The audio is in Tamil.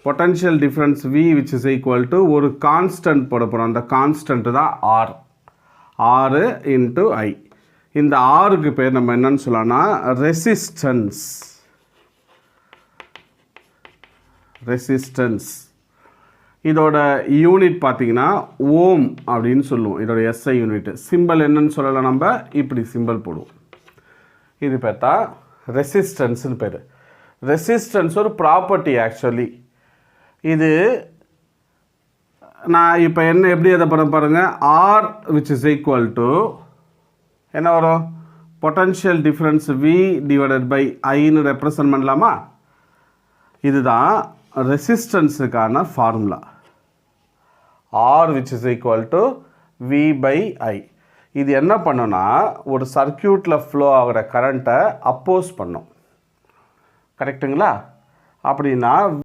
Potential difference V which is equal to ஒரு கான்ஸ்டன்ட் போட போகிறோம். அந்த கான்ஸ்டன்ட் தான் R இன்ட்டு I. இந்த ஆருக்கு பேர் நம்ம என்னன்னு சொல்லலாம்னா ரெசிஸ்டன்ஸ். இதோட யூனிட் பார்த்தீங்கன்னா ஓம் அப்படின்னு சொல்லுவோம். இதோட SI யூனிட். சிம்பிள் என்னன்னு சொல்லலாம், நம்ம இப்படி சிம்பிள் போடுவோம். இது பார்த்தா ரெசிஸ்டன்ஸ்னு பேர். ரெசிஸ்டன்ஸ் ஒரு ப்ராப்பர்ட்டி ஆக்சுவலி. இது நான் இப்போ எப்படி எதை பண்ண பாருங்கள், R which is equal to என்ன வரும், potential difference V divided by ஐன்னு ரெப்ரசன்ட் பண்ணலாமா? இதுதான் ரெசிஸ்டன்ஸுக்கான formula. R which is equal to V by I. இது என்ன பண்ணுன்னா ஒரு சர்க்கியூட்டில் ஃப்ளோ ஆகிற கரண்ட்டை அப்போஸ் பண்ணும். கரெக்டுங்களா? அப்படின்னா